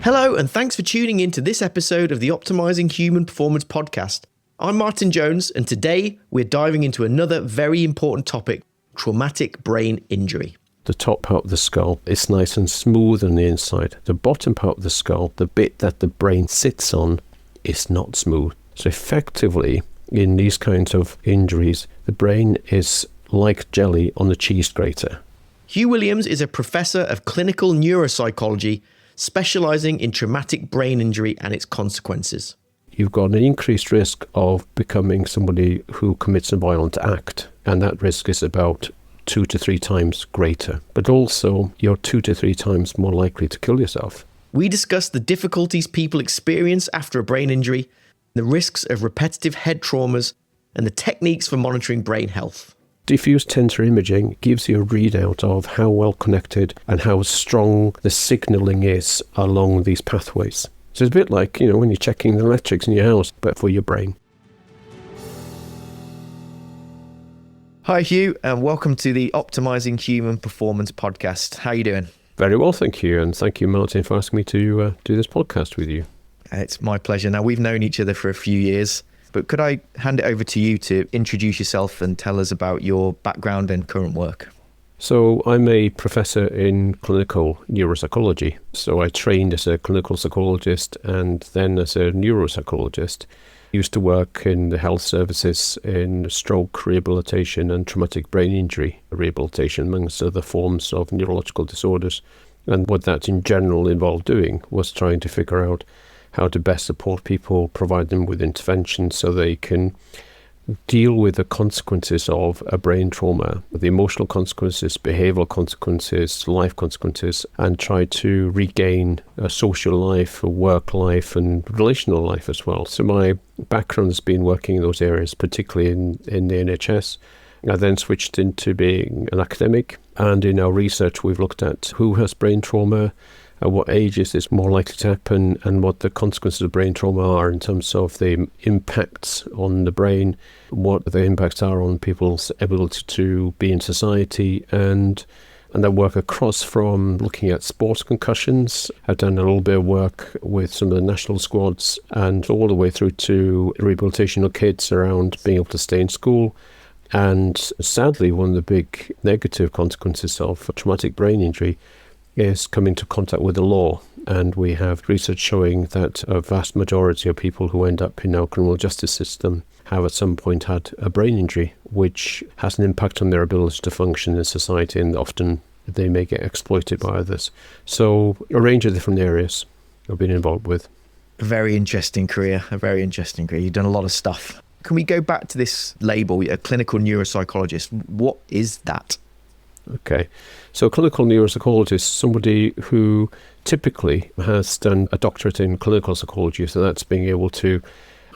Hello, and thanks for tuning in to this episode of the Optimizing Human Performance podcast. I'm Martin Jones, and today we're diving into another very important topic, traumatic brain injury. The top part of the skull is nice and smooth on the inside. The bottom part of the skull, the bit that the brain sits on, is not smooth. So effectively, in these kinds of injuries, the brain is like jelly on the cheese grater. Huw Williams is a professor of clinical neuropsychology, specialising in traumatic brain injury and its consequences. You've got an increased risk of becoming somebody who commits a violent act, and that risk is about 2 to 3 times greater. But also, you're 2 to 3 times more likely to kill yourself. We discuss the difficulties people experience after a brain injury, the risks of repetitive head traumas, and the techniques for monitoring brain health. Diffuse tensor imaging gives you a readout of how well connected and how strong the signalling is along these pathways. So it's a bit like, when you're checking the electrics in your house, but for your brain. Hi Huw, and welcome to the Optimizing Human Performance podcast. How are you doing? Very well, thank you. And thank you, Martin, for asking me to do this podcast with you. It's my pleasure. Now, we've known each other for a few years, but could I hand it over to you to introduce yourself and tell us about your background and current work? So I'm a professor in clinical neuropsychology. So I trained as a clinical psychologist and then as a neuropsychologist. Used to work in the health services in stroke rehabilitation and traumatic brain injury rehabilitation, amongst other forms of neurological disorders. And what that in general involved doing was trying to figure out how to best support people, provide them with intervention so they can deal with the consequences of a brain trauma, the emotional consequences, behavioral consequences, life consequences, and try to regain a social life, a work life, and relational life as well. So my background has been working in those areas, particularly in the NHS. I then switched into being an academic, and in our research we've looked at who has brain trauma, at what ages it's more likely to happen, and what the consequences of brain trauma are in terms of the impacts on the brain, what the impacts are on people's ability to be in society, and then work across from looking at sports concussions. I've done a little bit of work with some of the national squads, and all the way through to rehabilitation of kids around being able to stay in school. And sadly, one of the big negative consequences of traumatic brain injury is coming into contact with the law. And we have research showing that a vast majority of people who end up in our criminal justice system have at some point had a brain injury, which has an impact on their ability to function in society, and often they may get exploited by others. So a range of different areas I've been involved with. A very interesting career. You've done a lot of stuff. Can we go back to this label, a clinical neuropsychologist? What is that? Okay, so a clinical neuropsychologist is somebody who typically has done a doctorate in clinical psychology, so that's being able to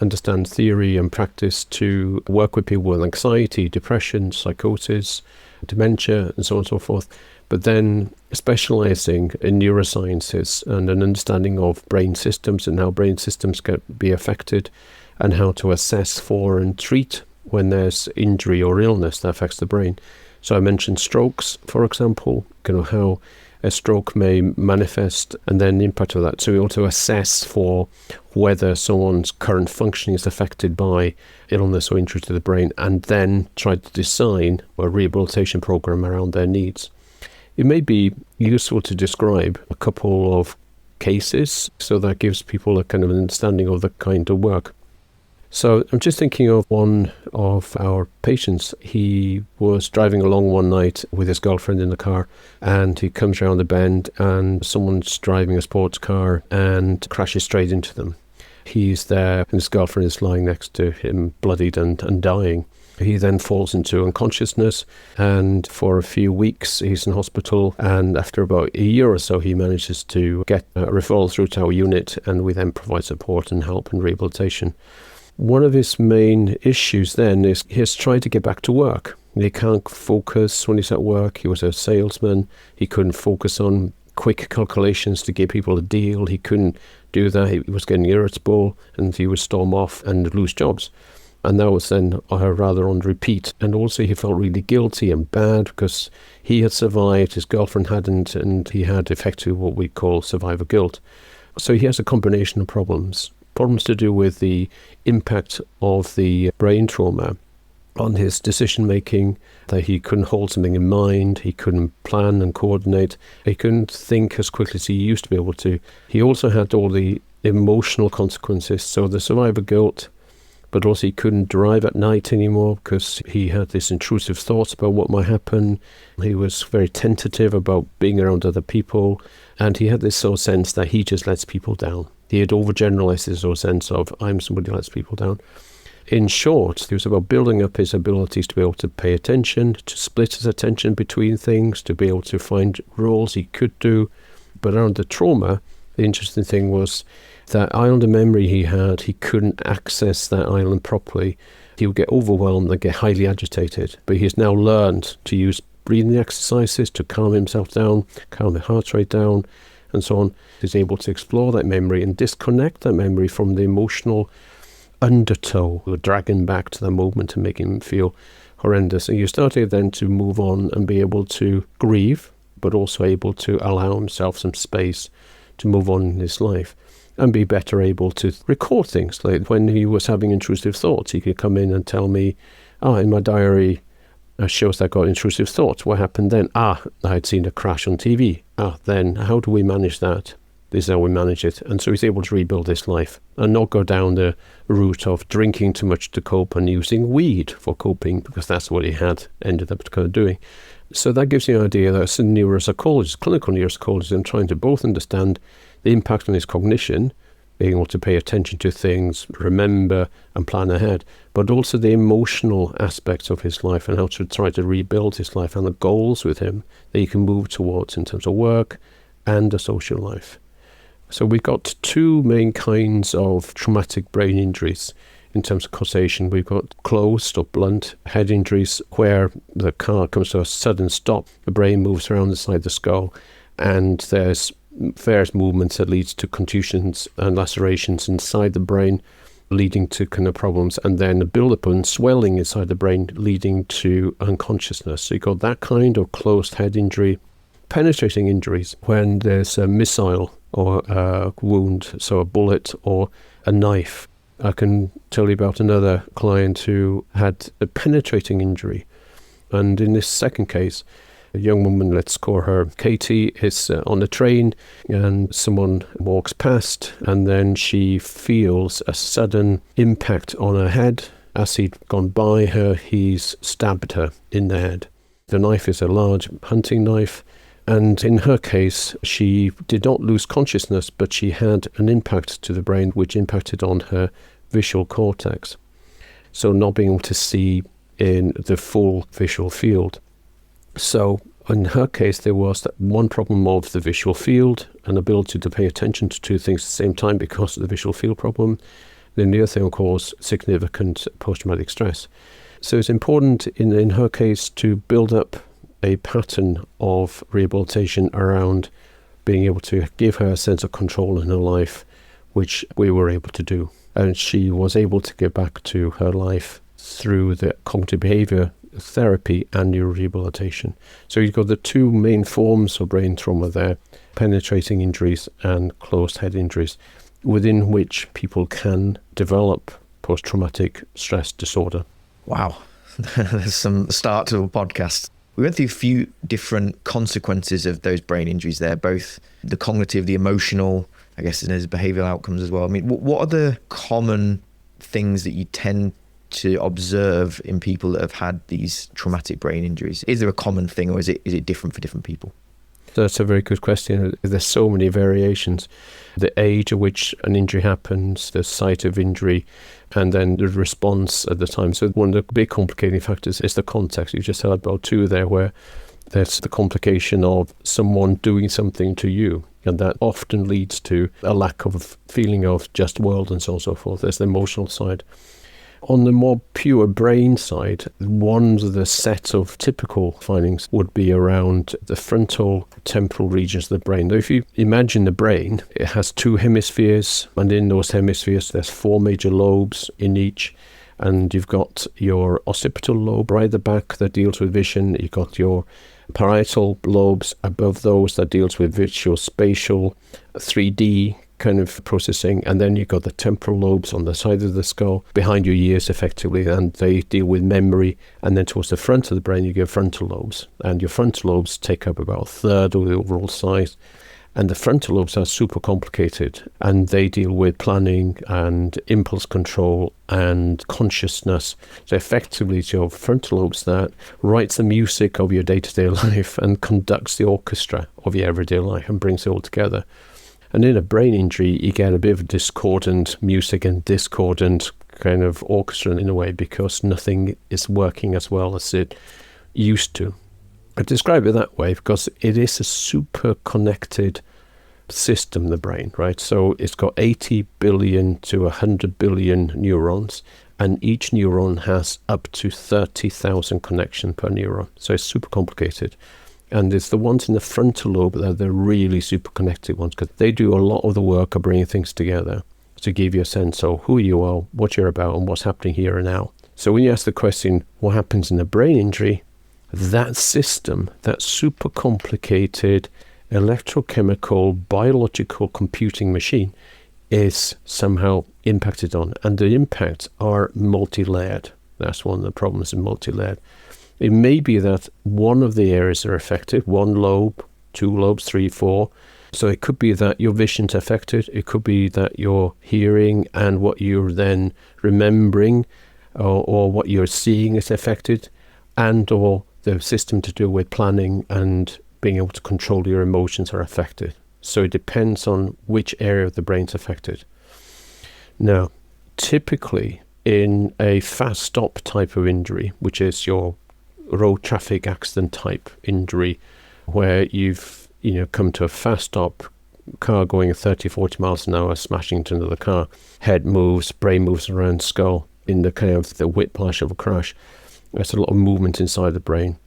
understand theory and practice to work with people with anxiety, depression, psychosis, dementia, and so on and so forth, but then specializing in neurosciences and an understanding of brain systems and how brain systems can be affected and how to assess for and treat when there's injury or illness that affects the brain. So I mentioned strokes, for example, how a stroke may manifest and then the impact of that. So we also assess for whether someone's current functioning is affected by illness or injury to the brain, and then try to design a rehabilitation program around their needs. It may be useful to describe a couple of cases so that gives people a kind of an understanding of the kind of work. So I'm just thinking of one of our patients. He was driving along one night with his girlfriend in the car, and he comes around the bend and someone's driving a sports car and crashes straight into them. He's there and his girlfriend is lying next to him, bloodied and dying. He then falls into unconsciousness, and for a few weeks he's in hospital, and after about a year or so he manages to get a referral through to our unit, and we then provide support and help and rehabilitation. One of his main issues then is he has tried to get back to work. He can't focus when he's at work. He was a salesman. He couldn't focus on quick calculations to give people a deal. He couldn't do that. He was getting irritable and he would storm off and lose jobs. And that was then rather on repeat. And also he felt really guilty and bad because he had survived, his girlfriend hadn't, and he had effectively what we call survivor guilt. So he has a combination of problems to do with the impact of the brain trauma on his decision making, that he couldn't hold something in mind, he couldn't plan and coordinate, he couldn't think as quickly as he used to be able to. He also had all the emotional consequences, so the survivor guilt, but also he couldn't drive at night anymore because he had this intrusive thoughts about what might happen. He was very tentative about being around other people, and he had this sort of sense that he just lets people down. He had overgeneralized this sort of sense of, I'm somebody who lets people down. In short, it was about building up his abilities to be able to pay attention, to split his attention between things, to be able to find roles he could do. But around the trauma, the interesting thing was that island of memory he had, he couldn't access that island properly. He would get overwhelmed and get highly agitated. But he's now learned to use breathing exercises to calm himself down, calm the heart rate down, and so on. He's able to explore that memory and disconnect that memory from the emotional undertow, or drag him back to the moment and make him feel horrendous. And you started then to move on and be able to grieve, but also able to allow himself some space to move on in his life and be better able to record things. Like when he was having intrusive thoughts, he could come in and tell me, in my diary shows that I got intrusive thoughts. What happened then? I had seen a crash on TV. Then how do we manage that? This is how we manage it. And so he's able to rebuild his life and not go down the route of drinking too much to cope and using weed for coping, because that's what he had ended up kind of doing. So that gives you an idea that as a neuropsychologist, clinical neuropsychologist, I'm trying to both understand the impact on his cognition, being able to pay attention to things, remember and plan ahead, but also the emotional aspects of his life and how to try to rebuild his life and the goals with him that he can move towards in terms of work and a social life. So we've got two main kinds of traumatic brain injuries in terms of causation. We've got closed or blunt head injuries where the car comes to a sudden stop, the brain moves around inside the skull, and there's various movements that leads to contusions and lacerations inside the brain, leading to kind of problems, and then a build-up and swelling inside the brain leading to unconsciousness. So you've got that kind of closed head injury. Penetrating injuries, when there's a missile or a wound, so a bullet or a knife. I can tell you about another client who had a penetrating injury. And in this second case, a young woman, let's call her Katie, is on a train and someone walks past, and then she feels a sudden impact on her head. As he'd gone by her, he's stabbed her in the head. The knife is a large hunting knife. And in her case, she did not lose consciousness, but she had an impact to the brain which impacted on her visual cortex. So not being able to see in the full visual field. So in her case, there was that one problem of the visual field and ability to pay attention to two things at the same time because of the visual field problem. Then the other thing, of course, significant post-traumatic stress. So it's important in her case to build up a pattern of rehabilitation around being able to give her a sense of control in her life, which we were able to do. And she was able to get back to her life through the cognitive behaviour therapy and neuro-rehabilitation. So you've got the two main forms of brain trauma there, penetrating injuries and closed head injuries, within which people can develop post-traumatic stress disorder. Wow, there's some start to a podcast. We went through a few different consequences of those brain injuries there, both the cognitive, the emotional, I guess there's behavioural outcomes as well. I mean, what are the common things that you tend to observe in people that have had these traumatic brain injuries? Is there a common thing, or is it different for different people? That's a very good question. There's so many variations. The age at which an injury happens, the site of injury, and then the response at the time. So one of the big complicating factors is the context. You just heard about two there, where there's the complication of someone doing something to you, and that often leads to a lack of feeling of just world and so on and so forth. There's the emotional side. On the more pure brain side, one of the set of typical findings would be around the frontal temporal regions of the brain. Now, if you imagine the brain, it has two hemispheres, and in those hemispheres there's four major lobes in each, and you've got your occipital lobe right at the back that deals with vision. You've got your parietal lobes above those that deals with visual, spatial, 3D kind of processing, and then you've got the temporal lobes on the side of the skull, behind your ears effectively, and they deal with memory. And then towards the front of the brain, you get frontal lobes, and your frontal lobes take up about a third of the overall size. And the frontal lobes are super complicated, and they deal with planning and impulse control and consciousness. So effectively, it's your frontal lobes that writes the music of your day-to-day life and conducts the orchestra of your everyday life and brings it all together. And in a brain injury, you get a bit of discordant music and discordant kind of orchestra in a way, because nothing is working as well as it used to. I describe it that way because it is a super connected system, the brain, right? So it's got 80 billion to 100 billion neurons, and each neuron has up to 30,000 connections per neuron. So it's super complicated. And it's the ones in the frontal lobe that are the really super connected ones, because they do a lot of the work of bringing things together to give you a sense of who you are, what you're about, and what's happening here and now. So when you ask the question, what happens in a brain injury? That system, that super complicated electrochemical, biological computing machine is somehow impacted on. And the impacts are multi-layered. That's one of the problems in multi-layered. It may be that one of the areas are affected, one lobe, two lobes, 3, 4. So it could be that your vision's affected. It could be that your hearing and what you're then remembering or what you're seeing is affected, and or the system to do with planning and being able to control your emotions are affected. So it depends on which area of the brain's affected. Now, typically in a fast stop type of injury, which is your road traffic accident type injury, where you've come to a fast stop, car going at 30, 40 miles an hour, smashing into another car, head moves, brain moves around skull in the kind of the whiplash of a crash. There's a lot of movement inside the brain.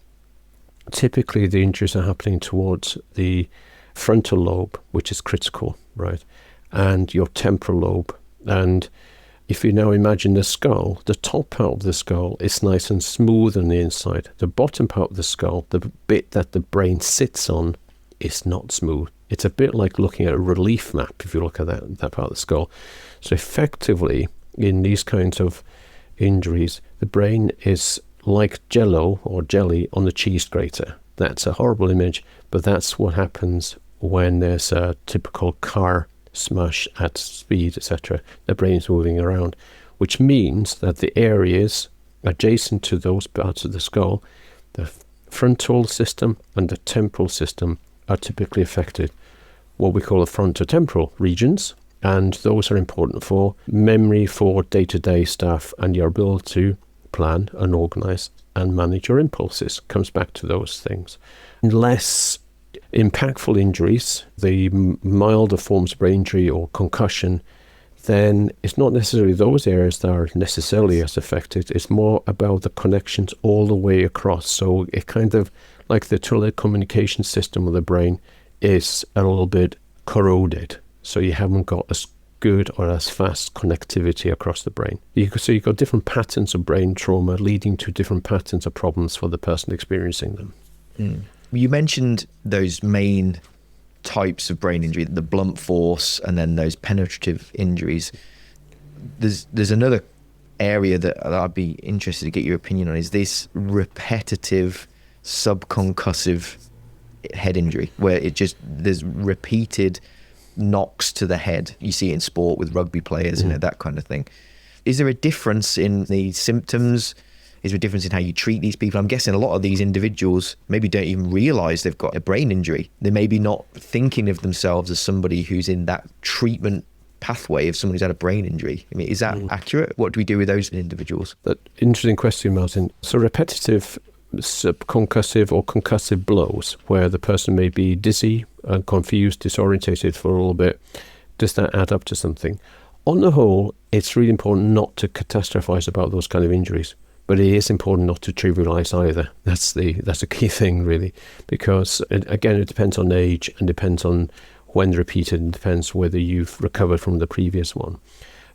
Typically, the injuries are happening towards the frontal lobe, which is critical, right? And your temporal lobe. And if you now imagine the skull, the top part of the skull is nice and smooth on the inside. The bottom part of the skull, the bit that the brain sits on, is not smooth. It's a bit like looking at a relief map if you look at that part of the skull. So effectively, in these kinds of injuries, the brain is like jello or jelly on the cheese grater. That's a horrible image, but that's what happens when there's a typical car smash at speed, etc. The brain's moving around, which means that the areas adjacent to those parts of the skull, the frontal system and the temporal system, are typically affected, what we call the frontotemporal regions, and those are important for memory, for day-to-day stuff, and your ability to plan and organize and manage your impulses. Comes back to those things. Less impactful injuries, the milder forms of brain injury or concussion, then it's not necessarily those areas that are necessarily as affected. It's more about the connections all the way across. So it kind of like the telecommunication system of the brain is a little bit corroded. So you haven't got as good or as fast connectivity across the brain. So you've got different patterns of brain trauma leading to different patterns of problems for the person experiencing them. You mentioned those main types of brain injury, the blunt force and then those penetrative injuries. There's another area that I'd be interested to get your opinion on, is this repetitive sub-concussive head injury, where there's repeated knocks to the head. You see it in sport with rugby players, that kind of thing. Is there a difference in the symptoms? Is there a difference in how you treat these people? I'm guessing a lot of these individuals maybe don't even realise they've got a brain injury. They may be not thinking of themselves as somebody who's in that treatment pathway of someone who's had a brain injury. I mean, is that accurate? What do we do with those individuals? That interesting question, Martin. So repetitive sub-concussive or concussive blows, where the person may be dizzy and confused, disorientated for a little bit, does that add up to something? On the whole, it's really important not to catastrophize about those kind of injuries, but it is important not to trivialize either. That's a key thing, really, because again, it depends on age and depends on when repeated, and depends whether you've recovered from the previous one.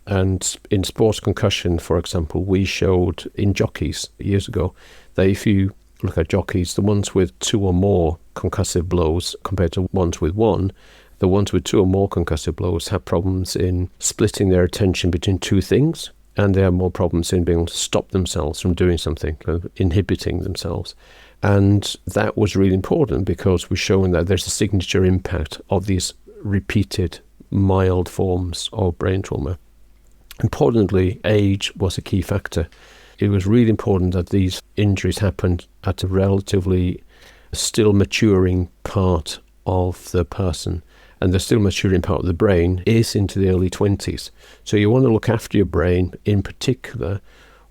And in sports concussion, for example, we showed in jockeys years ago that if you look at jockeys, the ones with 2 or more concussive blows compared to ones with 1, The ones with 2 or more concussive blows have problems in splitting their attention between 2 things, and they have more problems in being able to stop themselves from doing something, inhibiting themselves. And that was really important because we're showing that there's a signature impact of these repeated mild forms of brain trauma. Importantly, age was a key factor. It was really important that these injuries happened at a relatively still maturing part of the person. And the still maturing part of the brain is into the early 20s. So you want to look after your brain, in particular,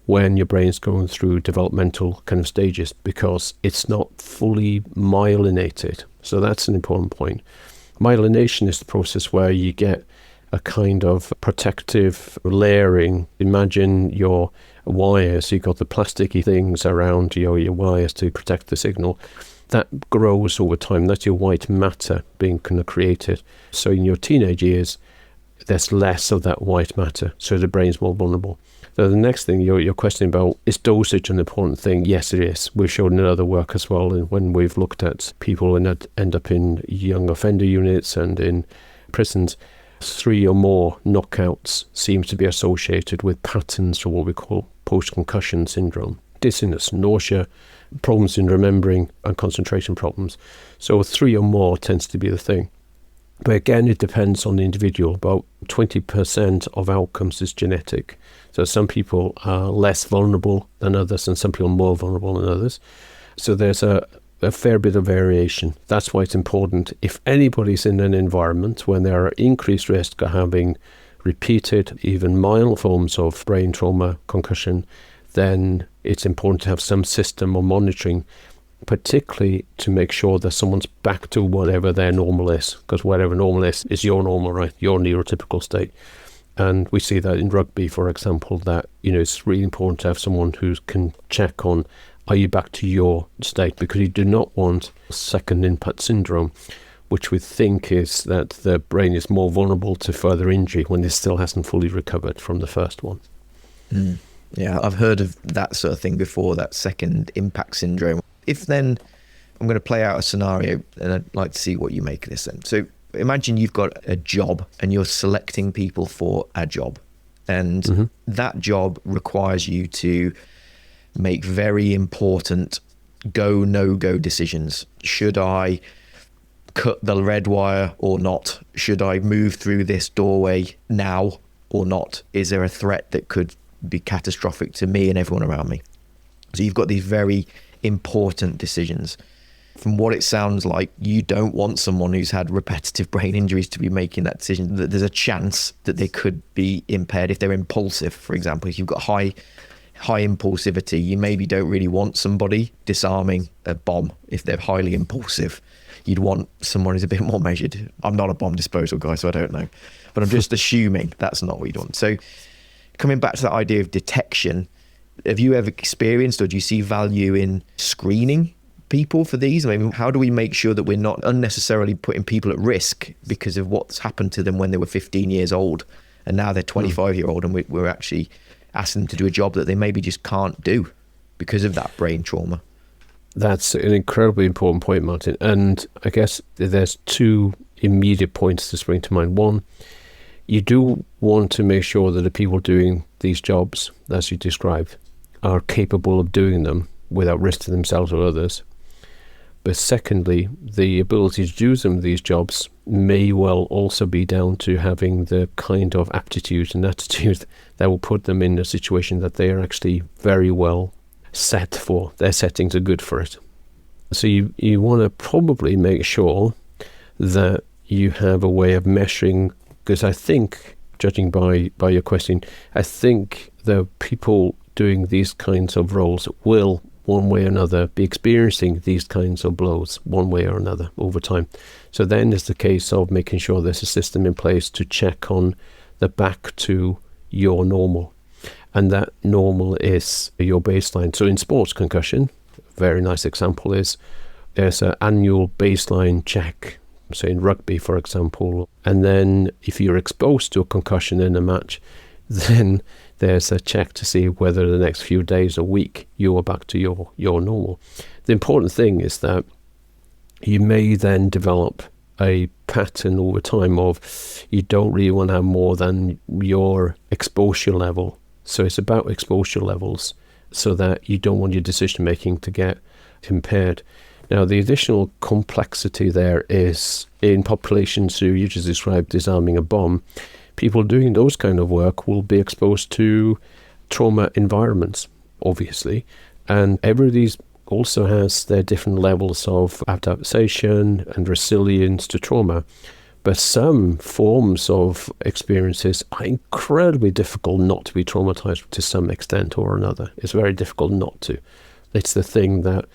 when your brain's going through developmental kind of stages, because it's not fully myelinated. So that's an important point. Myelination is the process where you get a kind of protective layering. Imagine your wires, you've got the plasticky things around your wires to protect the signal. That grows over time. That's your white matter being kind of created. So in your teenage years, there's less of that white matter, so the brain's more vulnerable. So the next thing, your question about, is dosage an important thing? Yes, it is. We've shown in other work as well, and when we've looked at people that end up in young offender units and in prisons, 3 or more knockouts seems to be associated with patterns of what we call post-concussion syndrome. Dizziness, nausea, problems in remembering, and concentration problems. So 3 or more tends to be the thing. But again, it depends on the individual. About 20% of outcomes is genetic. So some people are less vulnerable than others, and some people are more vulnerable than others. So there's a fair bit of variation. That's why it's important, if anybody's in an environment when there are increased risk of having repeated, even mild forms of brain trauma, concussion, then it's important to have some system of monitoring, particularly to make sure that someone's back to whatever their normal is, because whatever normal is your normal, right? Your neurotypical state. And we see that in rugby, for example, that, it's really important to have someone who can check on, are you back to your state? Because you do not want second impact syndrome, which we think is that the brain is more vulnerable to further injury when it still hasn't fully recovered from the first one. Mm. Yeah, I've heard of that sort of thing before, that second impact syndrome. If then, I'm going to play out a scenario and I'd like to see what you make of this then. So imagine you've got a job and you're selecting people for a job, and that job requires you to make very important go, no-go decisions. Should I cut the red wire or not? Should I move through this doorway now or not? Is there a threat that could be catastrophic to me and everyone around me? So you've got these very important decisions. From what it sounds like, you don't want someone who's had repetitive brain injuries to be making that decision. That there's a chance that they could be impaired if they're impulsive, for example. If you've got high impulsivity, you maybe don't really want somebody disarming a bomb if they're highly impulsive. You'd want someone who's a bit more measured. I'm not a bomb disposal guy, so I don't know. But I'm just assuming that's not what you'd want. So coming back to that idea of detection, have you ever experienced, or do you see value in screening people for these? I mean, how do we make sure that we're not unnecessarily putting people at risk because of what's happened to them when they were 15 years old and now they're 25-year-old, and we're actually asking them to do a job that they maybe just can't do because of that brain trauma? That's an incredibly important point, Martin. And I guess there's 2 immediate points to spring to mind. One, you do want to make sure that the people doing these jobs, as you described, are capable of doing them without risk to themselves or others. But secondly, the ability to do some of these jobs may well also be down to having the kind of aptitude and attitude that will put them in a situation that they are actually very well set for. Their settings are good for it. So you want to probably make sure that you have a way of measuring, because I think, judging by your question, I think the people doing these kinds of roles will, one way or another, be experiencing these kinds of blows one way or another over time. So then it's the case of making sure there's a system in place to check on the back to your normal. And that normal is your baseline. So in sports concussion, a very nice example is there's an annual baseline check. So in rugby, for example, and then if you're exposed to a concussion in a match, then there's a check to see whether the next few days or week you are back to your normal. The important thing is that you may then develop a pattern over time of you don't really want to have more than your exposure level. So it's about exposure levels so that you don't want your decision making to get impaired. Now, the additional complexity there is in populations who you just described disarming a bomb, people doing those kind of work will be exposed to trauma environments, obviously, and everybody's also has their different levels of adaptation and resilience to trauma. But some forms of experiences are incredibly difficult not to be traumatized to some extent or another. It's very difficult not to. It's the thing that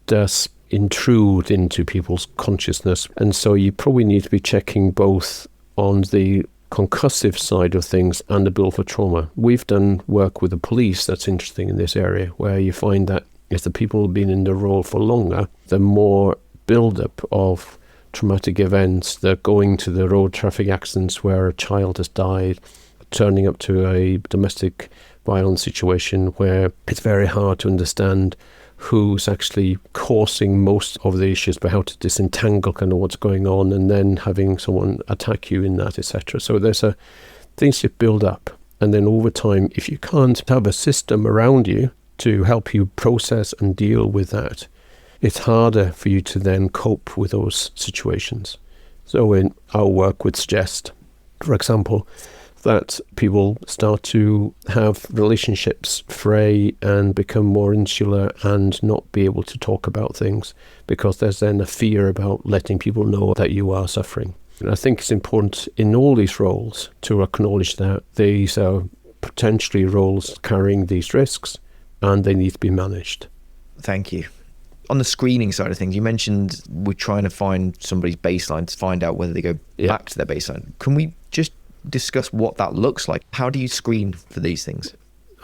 does intrude into people's consciousness. And so you probably need to be checking both on the concussive side of things and the bill for trauma. We've done work with the police that's interesting in this area, where you find that if the people have been in the role for longer, the more build-up of traumatic events, they're going to the road traffic accidents where a child has died, turning up to a domestic violence situation where it's very hard to understand who's actually causing most of the issues, but how to disentangle kind of what's going on, and then having someone attack you in that, etc. So there's things that build up, and then over time, if you can't have a system around you to help you process and deal with that, it's harder for you to then cope with those situations. So in our work would suggest, for example, that people start to have relationships fray and become more insular and not be able to talk about things because there's then a fear about letting people know that you are suffering. And I think it's important in all these roles to acknowledge that these are potentially roles carrying these risks and they need to be managed. Thank you. On the screening side of things, you mentioned we're trying to find somebody's baseline to find out whether they go back to their baseline. Can we just discuss what that looks like? How do you screen for these things?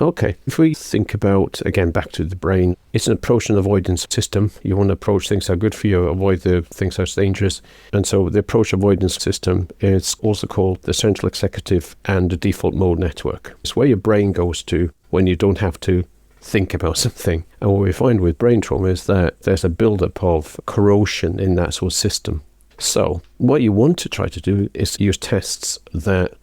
Okay, if we think about, again, back to the brain, it's an approach and avoidance system. You want to approach things that are good for you, avoid the things that's dangerous. And so the approach avoidance system is also called the central executive and the default mode network. It's where your brain goes to when you don't have to think about something. And what we find with brain trauma is that there's a buildup of corrosion in that sort of system. So what you want to try to do is use tests that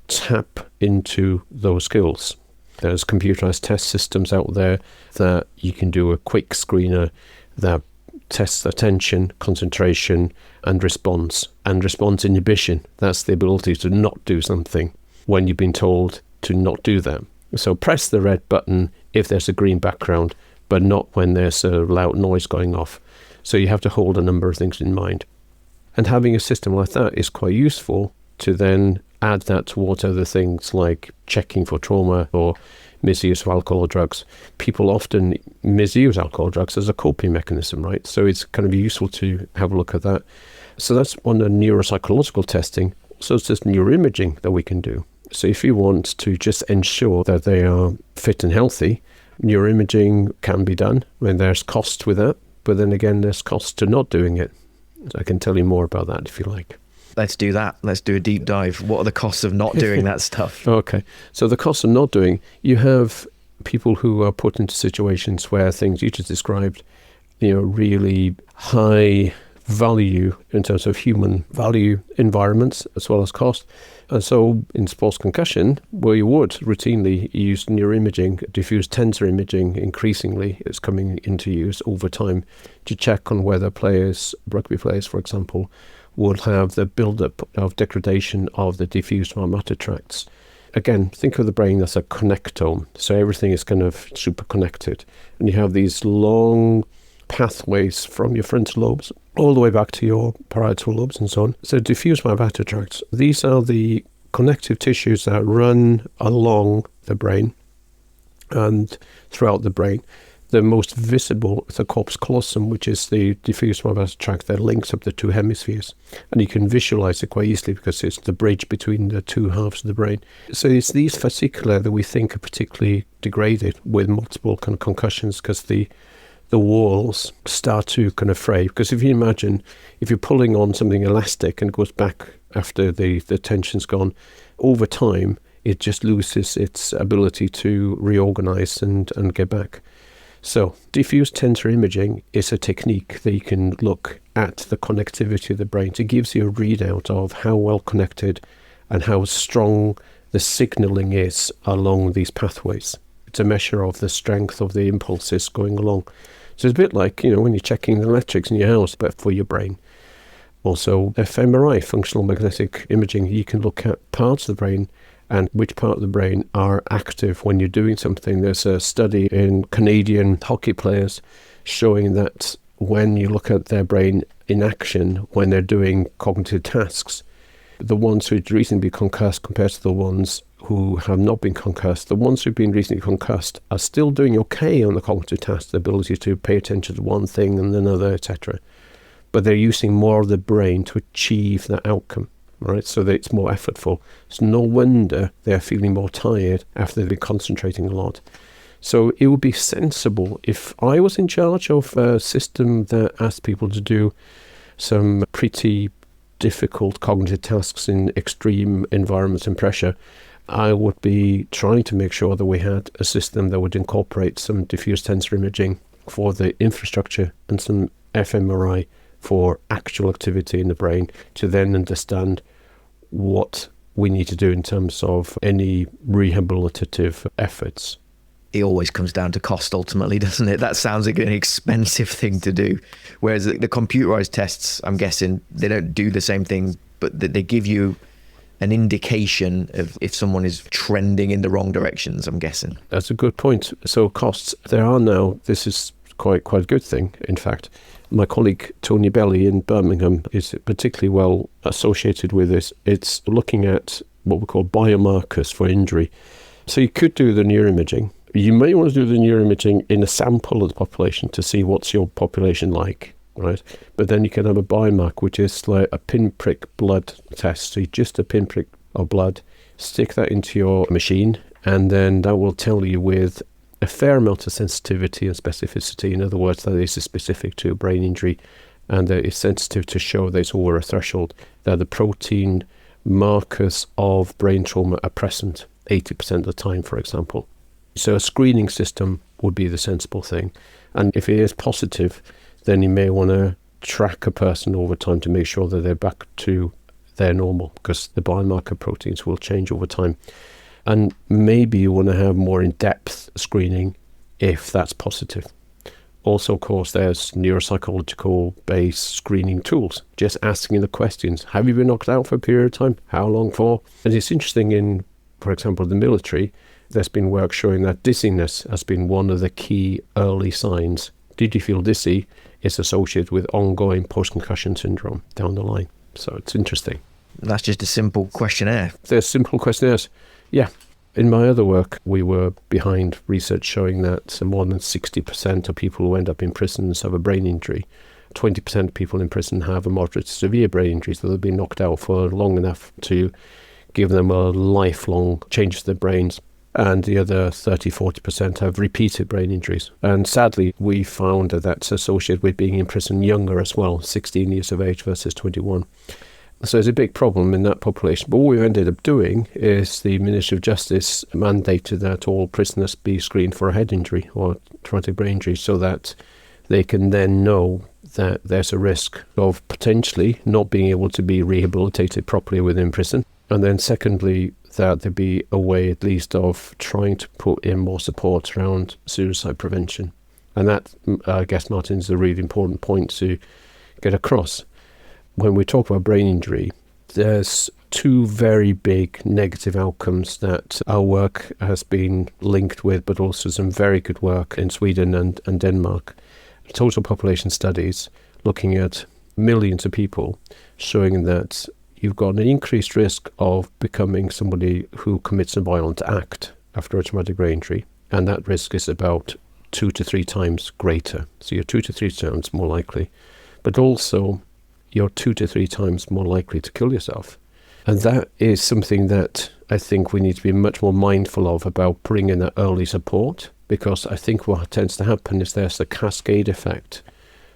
tap into those skills. There's computerized test systems out there that you can do a quick screener that tests attention, concentration, and response inhibition. That's the ability to not do something when you've been told to not do that. So press the red button if there's a green background, but not when there's a loud noise going off. So you have to hold a number of things in mind. And having a system like that is quite useful to then add that towards other things like checking for trauma or misuse of alcohol or drugs. People often misuse alcohol or drugs as a coping mechanism, right? So it's kind of useful to have a look at that. So that's on the neuropsychological testing. So it's just neuroimaging that we can do. So if you want to just ensure that they are fit and healthy, neuroimaging can be done when there's cost with that. But then again, there's cost to not doing it. So I can tell you more about that if you like. Let's do that. Let's do a deep dive. What are the costs of not doing that stuff? Okay. So the costs of not doing, you have people who are put into situations where things you just described, really high value in terms of human value environments as well as cost. And so in sports concussion, where you would routinely use neuroimaging, diffuse tensor imaging increasingly is coming into use over time to check on whether players, rugby players, for example, would have the build-up of degradation of the diffuse matter tracts. Again, think of the brain as a connectome. So everything is kind of super connected. And you have these long pathways from your frontal lobes all the way back to your parietal lobes and so on. So diffuse matter tracts, these are the connective tissues that run along the brain and throughout the brain. The most visible is the corpus callosum, which is the diffuse matter tract that links up the two hemispheres. And you can visualize it quite easily because it's the bridge between the two halves of the brain. So it's these fascicula that we think are particularly degraded with multiple kind of concussions because the walls start to kind of fray. Because if you imagine, if you're pulling on something elastic and it goes back after the tension's gone, over time, it just loses its ability to reorganize and get back. So diffuse tensor imaging is a technique that you can look at the connectivity of the brain. It gives you a readout of how well connected and how strong the signaling is along these pathways. It's a measure of the strength of the impulses going along. So it's a bit like, when you're checking the electrics in your house, but for your brain. Also, fMRI, functional magnetic imaging, you can look at parts of the brain and which part of the brain are active when you're doing something. There's a study in Canadian hockey players showing that when you look at their brain in action when they're doing cognitive tasks, the ones who had recently been concussed compared to the ones who have not been concussed, the ones who've been recently concussed are still doing okay on the cognitive task, the ability to pay attention to one thing and another, etc. But they're using more of the brain to achieve that outcome, right? So that it's more effortful. It's no wonder they're feeling more tired after they've been concentrating a lot. So it would be sensible if I was in charge of a system that asked people to do some pretty difficult cognitive tasks in extreme environments and pressure, I would be trying to make sure that we had a system that would incorporate some diffuse tensor imaging for the infrastructure and some fMRI for actual activity in the brain to then understand what we need to do in terms of any rehabilitative efforts. It always comes down to cost ultimately, doesn't it? That sounds like an expensive thing to do. Whereas the computerized tests, I'm guessing, they don't do the same thing, but they give you an indication of if someone is trending in the wrong directions, I'm guessing. That's a good point. So costs, there are now, this is quite a good thing, in fact. My colleague Tony Belly in Birmingham is particularly well associated with this. It's looking at what we call biomarkers for injury. So you could do the neuroimaging. You may want to do the neuroimaging in a sample of the population to see what's your population like, right? But then you can have a biomarker, which is like a pinprick blood test. So just a pinprick of blood, stick that into your machine, and then that will tell you with a fair amount of sensitivity and specificity. In other words, that is specific to a brain injury, and that is sensitive to show that it's over a threshold, that the protein markers of brain trauma are present 80% of the time, for example. So a screening system would be the sensible thing. And if it is positive, then you may want to track a person over time to make sure that they're back to their normal, because the biomarker proteins will change over time. And maybe you want to have more in-depth screening if that's positive. Also, of course, there's neuropsychological-based screening tools. Just asking the questions. Have you been knocked out for a period of time? How long for? And it's interesting in, for example, the military, there's been work showing that dizziness has been one of the key early signs. Did you feel dizzy? It's associated with ongoing post-concussion syndrome down the line. So it's interesting. That's just a simple questionnaire. There's simple questionnaires. Yeah. In my other work, we were behind research showing that more than 60% of people who end up in prisons have a brain injury. 20% of people in prison have a moderate to severe brain injury, so they've been knocked out for long enough to give them a lifelong change to their brains. And the other 30-40% have repeated brain injuries. And sadly, we found that that's associated with being in prison younger as well, 16 years of age versus 21. So it's a big problem in that population. But what we ended up doing is the Ministry of Justice mandated that all prisoners be screened for a head injury or traumatic brain injury so that they can then know that there's a risk of potentially not being able to be rehabilitated properly within prison. And then secondly, that there be a way at least of trying to put in more support around suicide prevention. And that, I guess, Martin, is a really important point to get across. When we talk about brain injury, there's two very big negative outcomes that our work has been linked with, but also some very good work in Sweden and Denmark. Total population studies looking at millions of people showing that you've got an increased risk of becoming somebody who commits a violent act after a traumatic brain injury, and that risk is about 2 to 3 times greater. So you're 2 to 3 times more likely, but also you're 2 to 3 times more likely to kill yourself. And that is something that I think we need to be much more mindful of about putting in that early support, because I think what tends to happen is there's a cascade effect.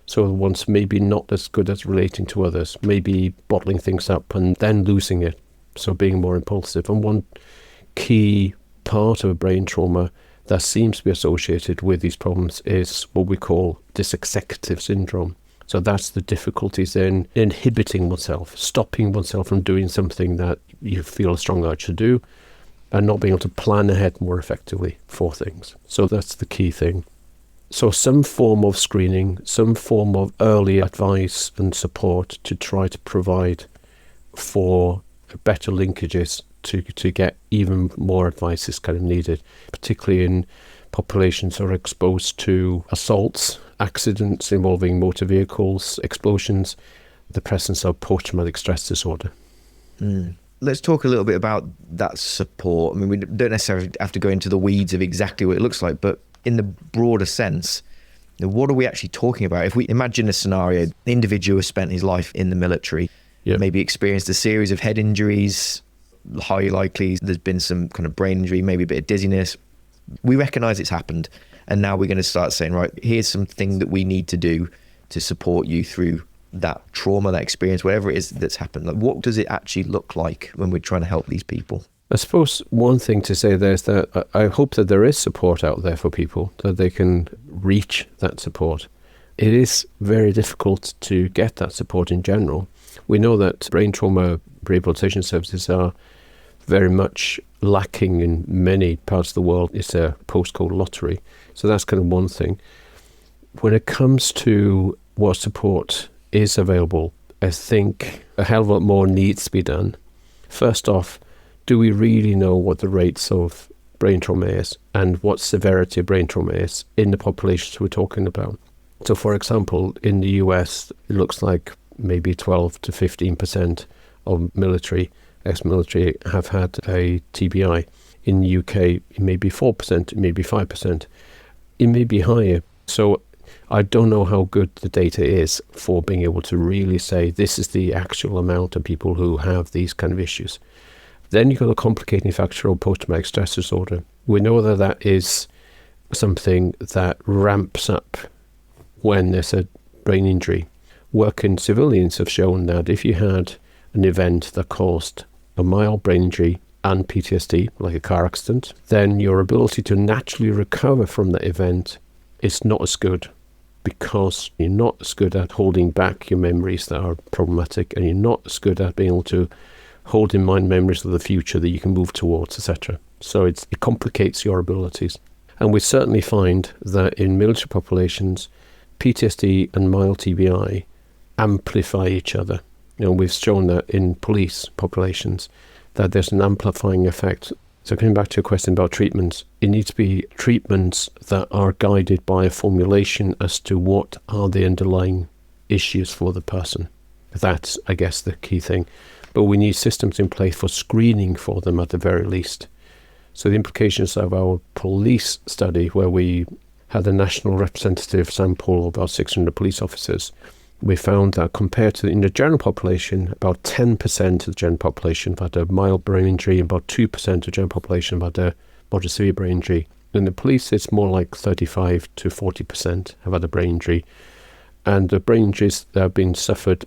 So one's maybe not as good as relating to others, maybe bottling things up and then losing it, so being more impulsive. And one key part of a brain trauma that seems to be associated with these problems is what we call dysexecutive syndrome. So that's the difficulties in inhibiting oneself, stopping oneself from doing something that you feel a strong urge to do, and not being able to plan ahead more effectively for things. So that's the key thing. So some form of screening, some form of early advice and support to try to provide for better linkages to get even more advice is kind of needed, particularly in populations that are exposed to assaults, accidents involving motor vehicles, explosions, the presence of post-traumatic stress disorder. Let's talk a little bit about that support. I mean, we don't necessarily have to go into the weeds of exactly what it looks like, but in the broader sense, what are we actually talking about? If we imagine a scenario, the individual has spent his life in the military, maybe experienced a series of head injuries, highly likely there's been some kind of brain injury, maybe a bit of dizziness. We recognise it's happened, and now we're going to start saying, right, here's something that we need to do to support you through that trauma, that experience, whatever it is that's happened. Like, what does it actually look like when we're trying to help these people? I suppose one thing to say there is that I hope that there is support out there for people, that they can reach that support. It is very difficult to get that support in general. We know that brain trauma rehabilitation services are very much lacking in many parts of the world. It's a postcode lottery. So that's kind of one thing. When it comes to what support is available, I think a hell of a lot more needs to be done. First off, do we really know what the rates of brain trauma is and what severity of brain trauma is in the populations we're talking about? So, for example, in the US, it looks like maybe 12 to 15% of ex-military have had a TBI. In the UK, it may be 4%, it may be 5%. It may be higher. So I don't know how good the data is for being able to really say this is the actual amount of people who have these kind of issues. Then you've got a complicating factor of post-traumatic stress disorder. We know that that is something that ramps up when there's a brain injury. Work in civilians have shown that if you had an event that caused a mild brain injury and PTSD, like a car accident, then your ability to naturally recover from that event is not as good, because you're not as good at holding back your memories that are problematic, and you're not as good at being able to hold in mind memories of the future that you can move towards, etc. So it complicates your abilities. And we certainly find that in military populations, PTSD and mild TBI amplify each other. You know, we've shown that in police populations that there's an amplifying effect. So coming back to your question about treatments, it needs to be treatments that are guided by a formulation as to what are the underlying issues for the person. That's, I guess, the key thing. But we need systems in place for screening for them at the very least. So the implications of our police study, where we had a national representative sample of about 600 police officers, we found that compared to in the general population, about 10% of the general population have had a mild brain injury, and about 2% of the general population have had a moderate severe brain injury. In the police, it's more like 35 to 40% have had a brain injury. And the brain injuries that have been suffered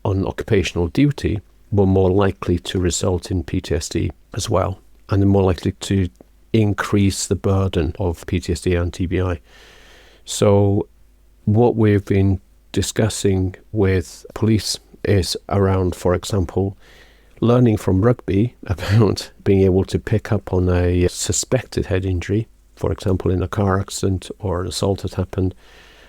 on occupational duty were more likely to result in PTSD as well, and they're more likely to increase the burden of PTSD and TBI. So what we've been discussing with police is around, for example, learning from rugby about being able to pick up on a suspected head injury, for example, in a car accident or an assault that happened,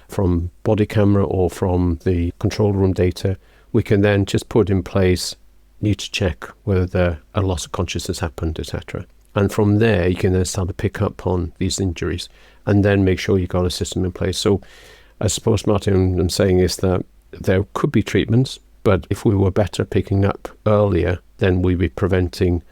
from body camera or from the control room data. We can then just put in place, need to check whether a loss of consciousness happened, etc. And from there, you can then start to pick up on these injuries and then make sure you've got a system in place. So I suppose, Martin, I'm saying is that there could be treatments, but if we were better at picking up earlier, then we'd be preventing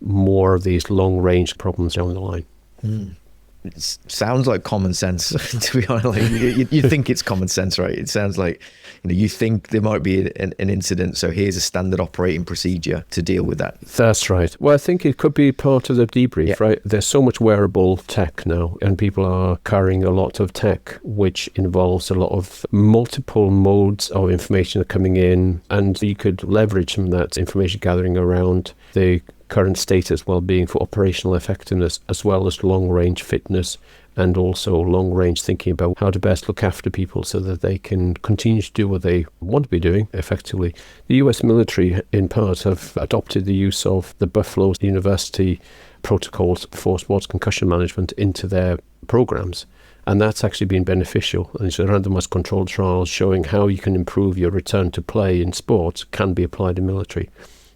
more of these long-range problems down the line. It sounds like common sense, to be honest. Like, you think it's common sense, right? It sounds like, you think there might be an incident, so here's a standard operating procedure to deal with that. That's right. Well, I think it could be part of the debrief, right? There's so much wearable tech now, and people are carrying a lot of tech, which involves a lot of multiple modes of information coming in, and you could leverage some of that information gathering around the current status well-being for operational effectiveness, as well as long-range fitness and also long-range thinking about how to best look after people so that they can continue to do what they want to be doing effectively. The US military, in part, have adopted the use of the Buffalo University protocols for sports concussion management into their programs. And that's actually been beneficial. And so randomized controlled trials showing how you can improve your return to play in sports can be applied in military.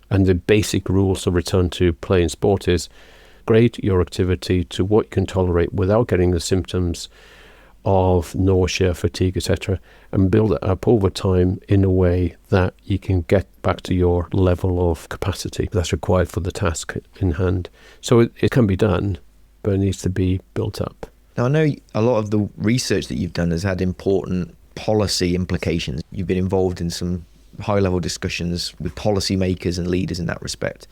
And the basic rules of return to play in sport is grade your activity to what you can tolerate without getting the symptoms of nausea, fatigue, etc., and build it up over time in a way that you can get back to your level of capacity that's required for the task in hand. So it can be done, but it needs to be built up. Now, I know a lot of the research that you've done has had important policy implications. You've been involved in some high-level discussions with policymakers and leaders in that respect.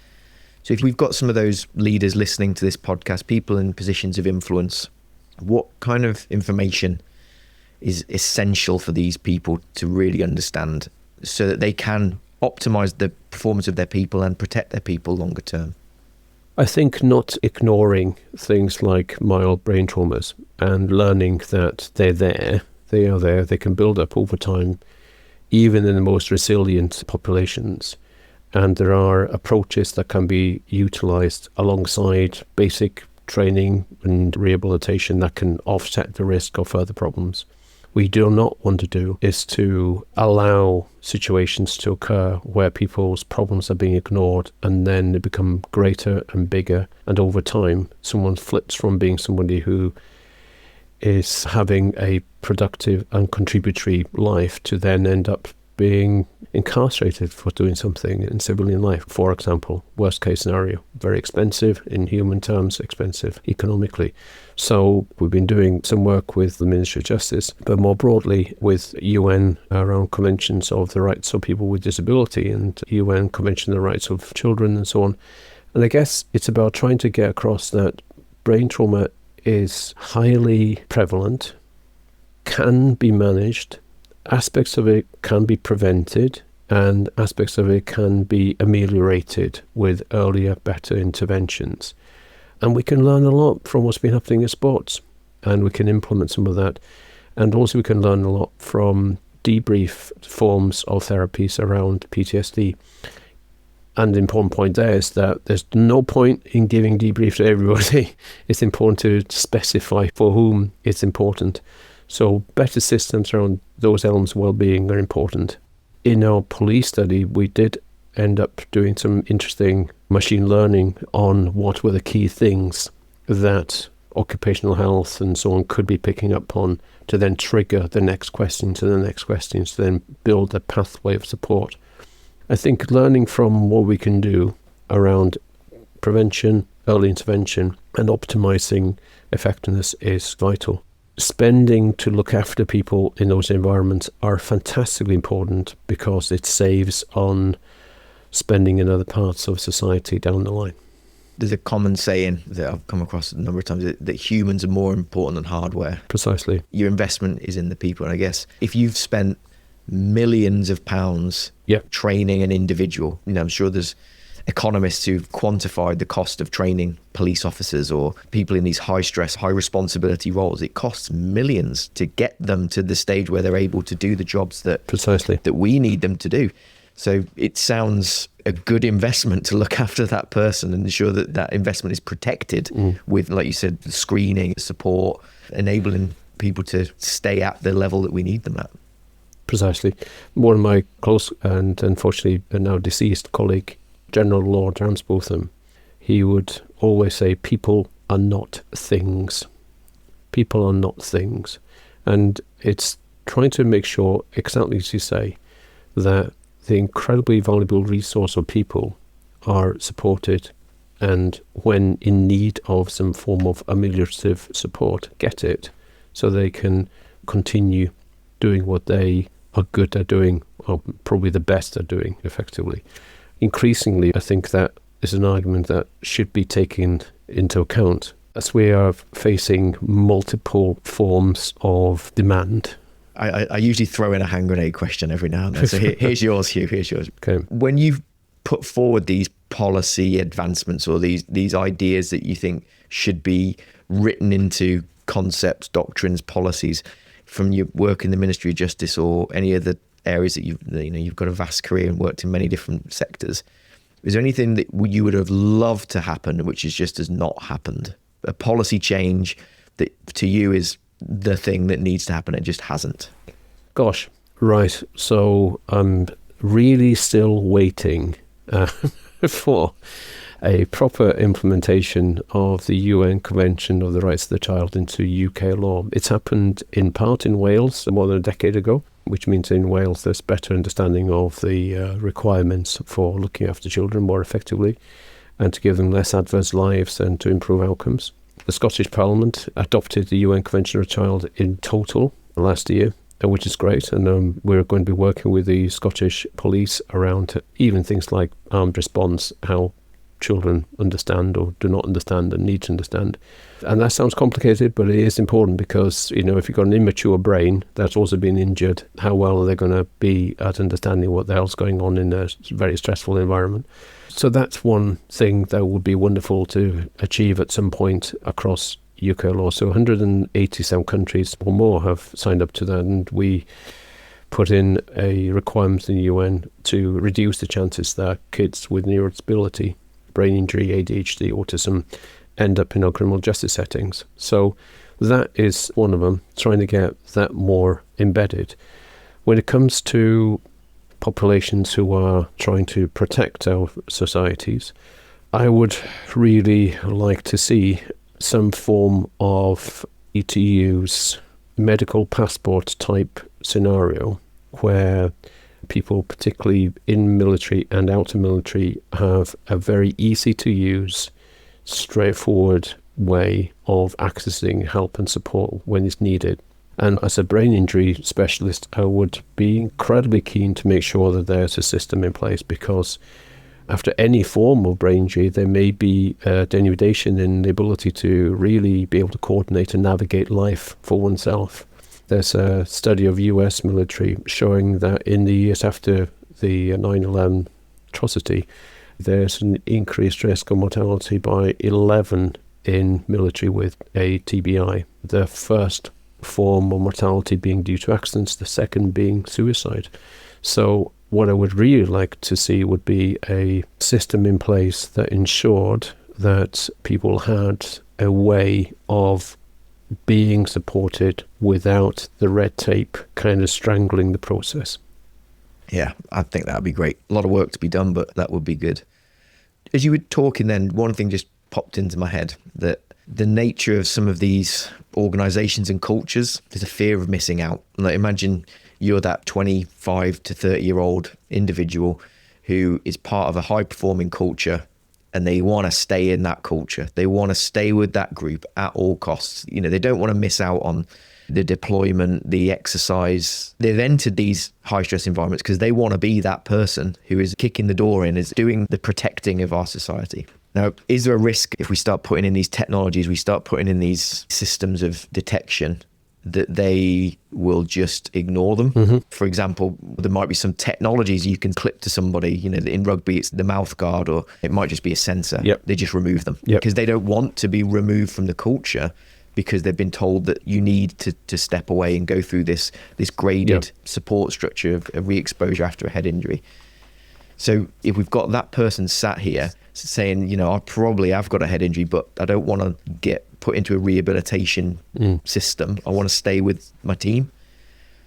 So if we've got some of those leaders listening to this podcast, people in positions of influence, what kind of information is essential for these people to really understand so that they can optimize the performance of their people and protect their people longer term? I think not ignoring things like mild brain traumas and learning that they're there, they are there, they can build up over time, even in the most resilient populations. And there are approaches that can be utilized alongside basic training and rehabilitation that can offset the risk of further problems. What we do not want to do is to allow situations to occur where people's problems are being ignored and then they become greater and bigger. And over time, someone flips from being somebody who is having a productive and contributory life to then end up being incarcerated for doing something in civilian life, for example. Worst case scenario, very expensive in human terms, expensive economically. So we've been doing some work with the Ministry of Justice, but more broadly with UN around conventions of the rights of people with disability and UN Convention of the Rights of Children and so on. And I guess it's about trying to get across that brain trauma is highly prevalent, can be managed, aspects of it can be prevented, and aspects of it can be ameliorated with earlier, better interventions. And we can learn a lot from what's been happening in sports, and we can implement some of that. And also we can learn a lot from debrief forms of therapies around PTSD. And the important point there is that there's no point in giving debrief to everybody. It's important to specify for whom it's important. So better systems around those elements of well-being are important. In our police study, we did end up doing some interesting machine learning on what were the key things that occupational health and so on could be picking up on to then trigger the next question to the next question to then build a pathway of support. I think learning from what we can do around prevention, early intervention, and optimizing effectiveness is vital. Spending to look after people in those environments are fantastically important because it saves on spending in other parts of society down the line. There's a common saying that I've come across a number of times that humans are more important than hardware. Precisely. Your investment is in the people. And I guess if you've spent millions of pounds training an individual, I'm sure there's economists who've quantified the cost of training police officers or people in these high stress, high responsibility roles. It costs millions to get them to the stage where they're able to do the jobs that we need them to do. So it sounds a good investment to look after that person and ensure that that investment is protected with, like you said, screening, support, enabling people to stay at the level that we need them at. Precisely. One of my close and unfortunately now deceased colleague, General Lord Ramsbotham, he would always say, people are not things. People are not things. And it's trying to make sure, exactly as you say, that the incredibly valuable resource of people are supported and when in need of some form of ameliorative support, get it so they can continue doing what they are good at doing, or probably the best at doing effectively. Increasingly, I think that is an argument that should be taken into account as we are facing multiple forms of demand. I usually throw in a hand grenade question every now and then. So here's yours, Huw. Here's yours. Okay. When you've put forward these policy advancements or these ideas that you think should be written into concepts, doctrines, policies from your work in the Ministry of Justice or any other areas that you've got a vast career and worked in many different sectors? Is there anything that you would have loved to happen which is just has not happened? A policy change that to you is the thing that needs to happen, it just hasn't? Gosh, right. So I'm really still waiting for a proper implementation of the UN Convention of the Rights of the Child into UK law. It's happened in part in Wales more than a decade ago, which means in Wales there's better understanding of the requirements for looking after children more effectively and to give them less adverse lives and to improve outcomes. The Scottish Parliament adopted the UN Convention of the Child in total last year, which is great. And we're going to be working with the Scottish police around even things like armed response, how children understand or do not understand and need to understand. And that sounds complicated, but it is important because, if you've got an immature brain that's also been injured, how well are they going to be at understanding what the hell's going on in a very stressful environment? So that's one thing that would be wonderful to achieve at some point across UK law. So 187 countries or more have signed up to that, and we put in a requirement in the UN to reduce the chances that kids with neurodisability, brain injury, ADHD, autism, end up in our criminal justice settings. So that is one of them, trying to get that more embedded. When it comes to populations who are trying to protect our societies, I would really like to see some form of ETU's medical passport type scenario where people, particularly in military and out of military, have a very easy to use, straightforward way of accessing help and support when it's needed. And as a brain injury specialist, I would be incredibly keen to make sure that there's a system in place, because after any form of brain injury, there may be a denudation in the ability to really be able to coordinate and navigate life for oneself. There's a study of US military showing that in the years after the 9/11 atrocity, there's an increased risk of mortality by 11 in military with a TBI. The first form of mortality being due to accidents, the second being suicide. So what I would really like to see would be a system in place that ensured that people had a way of being supported without the red tape kind of strangling the process. Yeah, I think that would be great. A lot of work to be done, but that would be good. As you were talking then, one thing just popped into my head, that the nature of some of these organisations and cultures, there's a fear of missing out. Like, imagine you're that 25 to 30-year-old individual who is part of a high-performing culture, and they want to stay in that culture. They want to stay with that group at all costs. They don't want to miss out on the deployment, the exercise. They've entered these high-stress environments because they want to be that person who is kicking the door in, is doing the protecting of our society. Now, is there a risk if we start putting in these technologies, we start putting in these systems of detection, that they will just ignore them? Mm-hmm. For example, there might be some technologies you can clip to somebody, in rugby it's the mouth guard, or it might just be a sensor. Yep. They just remove them Yep. because they don't want to be removed from the culture, because they've been told that you need to step away and go through this graded Yep. support structure of re-exposure after a head injury. So if we've got that person sat here saying, I probably have got a head injury, but I don't want to get put into a rehabilitation system. I want to stay with my team.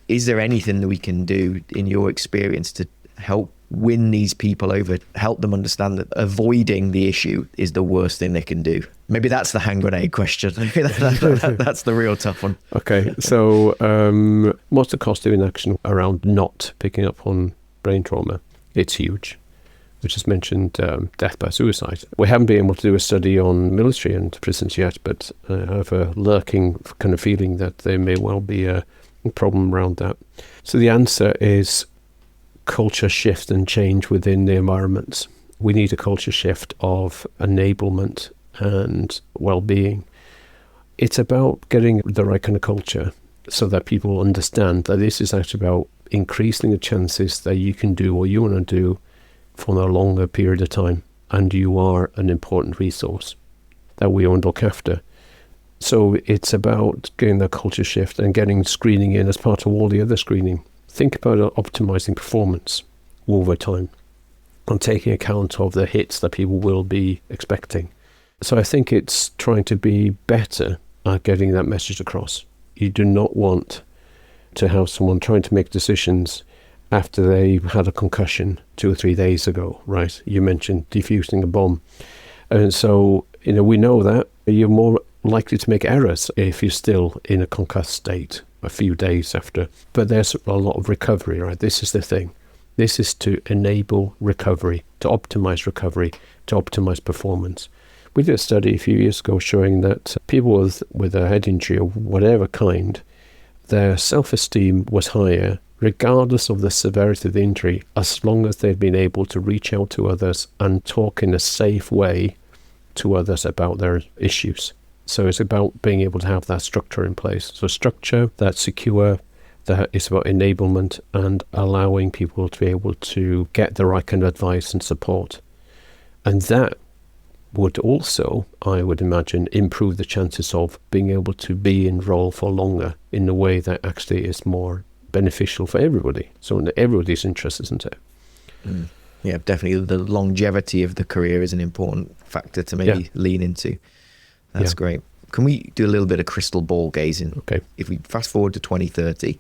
Is there anything that we can do, in your experience, to help win these people over, help them understand that avoiding the issue is the worst thing they can do? Maybe that's the hand grenade question. Maybe that's the real tough one. Okay, so what's the cost of inaction around not picking up on brain trauma? It's huge. We just mentioned death by suicide. We haven't been able to do a study on military and prisons yet, but I have a lurking kind of feeling that there may well be a problem around that. So the answer is culture shift and change within the environments. We need a culture shift of enablement and well-being. It's about getting the right kind of culture so that people understand that this is actually about increasing the chances that you can do what you want to do for a longer period of time. and you are an important resource that we want to look after. So it's about getting that culture shift and getting screening in as part of all the other screening. Think about optimizing performance over time and taking account of the hits that people will be expecting. So I think it's trying to be better at getting that message across. You do not want to have someone trying to make decisions after they had a concussion 2 or 3 days ago, right? You mentioned defusing a bomb. And so, we know that you're more likely to make errors if you're still in a concussed state a few days after. But there's a lot of recovery, right? This is the thing. This is to enable recovery, to optimize recovery, to optimize performance. We did a study a few years ago showing that people with a head injury of whatever kind, their self-esteem was higher regardless of the severity of the injury, as long as they'd been able to reach out to others and talk in a safe way to others about their issues. So it's about being able to have that structure in place. So structure that's secure, that is about enablement and allowing people to be able to get the right kind of advice and support. And that would also, I would imagine, improve the chances of being able to be in role for longer in a way that actually is more beneficial for everybody. So in everybody's interest, isn't it? Mm. Yeah, definitely. The longevity of the career is an important factor to maybe lean into. That's great. Can we do a little bit of crystal ball gazing? Okay. If we fast forward to 2030,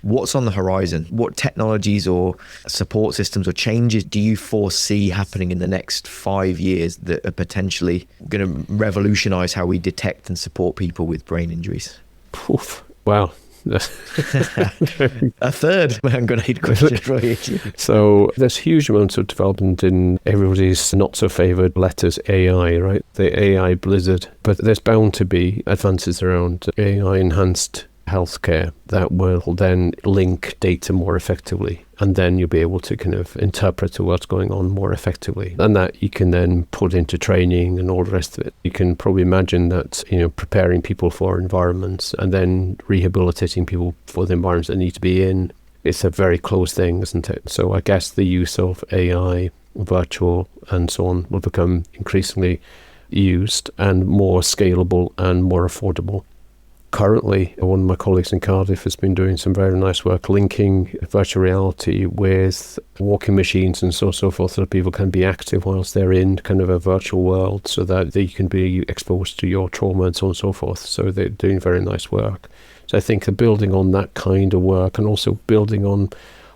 what's on the horizon? What technologies or support systems or changes do you foresee happening in the next 5 years that are potentially going to revolutionise how we detect and support people with brain injuries? Oof. Wow. A third hand grenade question for you. So there's huge amounts of development in everybody's not so favoured letters, AI, right? The AI blizzard. But there's bound to be advances around AI enhanced healthcare that will then link data more effectively, and then you'll be able to kind of interpret what's going on more effectively, and that you can then put into training and all the rest of it. You can probably imagine that, preparing people for environments and then rehabilitating people for the environments they need to be in. It's a very close thing, isn't it? So I guess the use of AI, virtual and so on will become increasingly used and more scalable and more affordable. Currently, one of my colleagues in Cardiff has been doing some very nice work linking virtual reality with walking machines and so forth, so that people can be active whilst they're in kind of a virtual world, so that they can be exposed to your trauma and so on and so forth. So they're doing very nice work. So I think they're building on that kind of work and also building on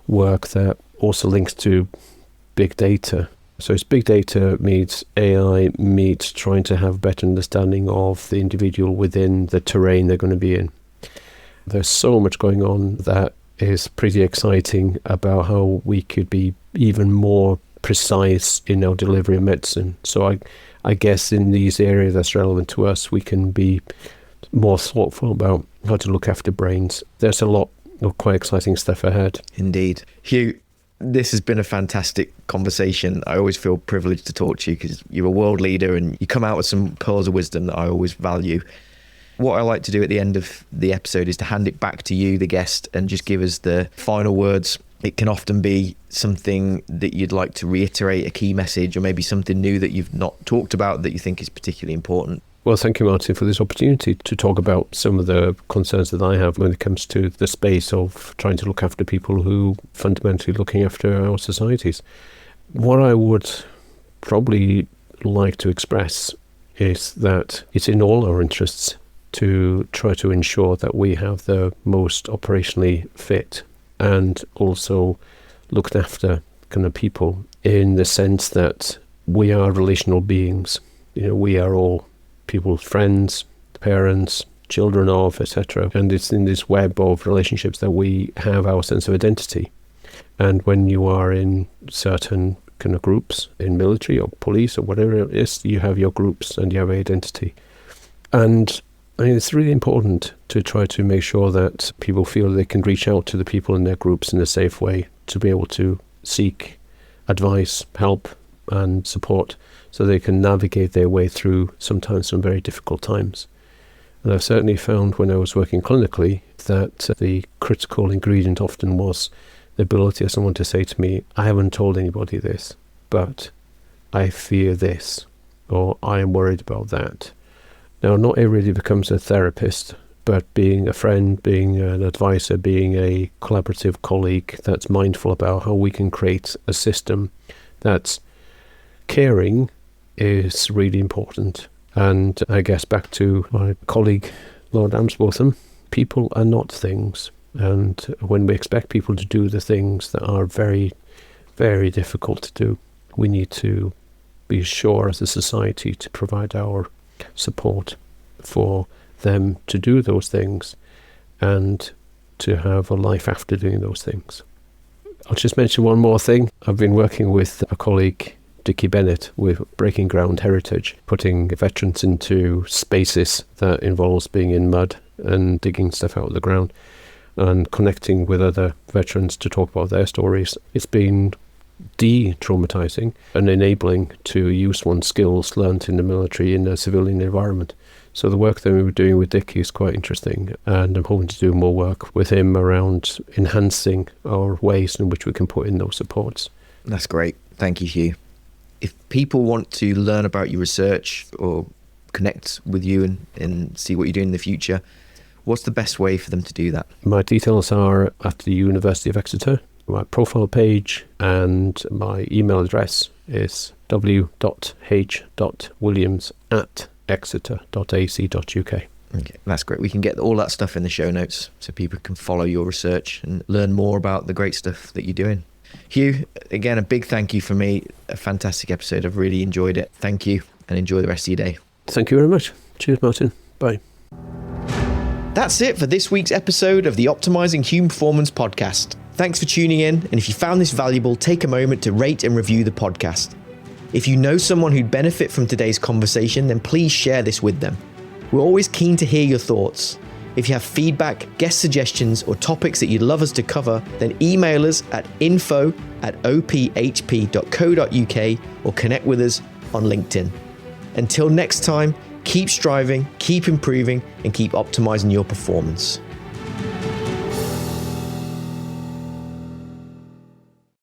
work that also links to big data. So it's big data meets AI meets trying to have better understanding of the individual within the terrain they're going to be in. There's so much going on that is pretty exciting about how we could be even more precise in our delivery of medicine. So I guess in these areas that's relevant to us, we can be more thoughtful about how to look after brains. There's a lot of quite exciting stuff ahead. Indeed. Huw, this has been a fantastic conversation. I always feel privileged to talk to you because you're a world leader and you come out with some pearls of wisdom that I always value. What I like to do at the end of the episode is to hand it back to you, the guest, and just give us the final words. It can often be something that you'd like to reiterate, a key message, or maybe something new that you've not talked about that you think is particularly important. Well, thank you, Martin, for this opportunity to talk about some of the concerns that I have when it comes to the space of trying to look after people who fundamentally looking after our societies. What I would probably like to express is that it's in all our interests to try to ensure that we have the most operationally fit and also looked after kind of people, in the sense that we are relational beings. We are all people's friends, parents, children of, etc. And it's in this web of relationships that we have our sense of identity. And when you are in certain kind of groups, in military or police or whatever it is, you have your groups and you have identity. And it's really important to try to make sure that people feel they can reach out to the people in their groups in a safe way, to be able to seek advice, help and support, so they can navigate their way through sometimes some very difficult times. And I've certainly found when I was working clinically that the critical ingredient often was the ability of someone to say to me, I haven't told anybody this, but I fear this, or I am worried about that. Now, not everybody becomes a therapist, but being a friend, being an advisor, being a collaborative colleague that's mindful about how we can create a system that's caring is really important. And I guess back to my colleague, Lord Amsbotham, people are not things. And when we expect people to do the things that are very, very difficult to do, we need to be sure as a society to provide our support for them to do those things and to have a life after doing those things. I'll just mention one more thing. I've been working with a colleague, Dickie Bennett, with Breaking Ground Heritage, putting veterans into spaces that involves being in mud and digging stuff out of the ground and connecting with other veterans to talk about their stories. It's been de-traumatizing and enabling to use one's skills learnt in the military in a civilian environment. So the work that we were doing with Dickie is quite interesting, and I'm hoping to do more work with him around enhancing our ways in which we can put in those supports. That's great. Thank you, Huw. If people want to learn about your research or connect with you and see what you're doing in the future, what's the best way for them to do that? My details are at the University of Exeter. My profile page and my email address is w.h.williams@exeter.ac.uk. Okay, that's great. We can get all that stuff in the show notes so people can follow your research and learn more about the great stuff that you're doing. Huw, again, a big thank you for me. A fantastic episode. I've really enjoyed it. Thank you, and enjoy the rest of your day. Thank you very much. Cheers, Martin. Bye. That's it for this week's episode of the Optimizing Human Performance podcast. Thanks for tuning in, and if you found this valuable, take a moment to rate and review the podcast. If you know someone who'd benefit from today's conversation, then please share this with them. We're always keen to hear your thoughts. If you have feedback, guest suggestions, or topics that you'd love us to cover, then email us at info@ophp.co.uk or connect with us on LinkedIn. Until next time, keep striving, keep improving, and keep optimizing your performance.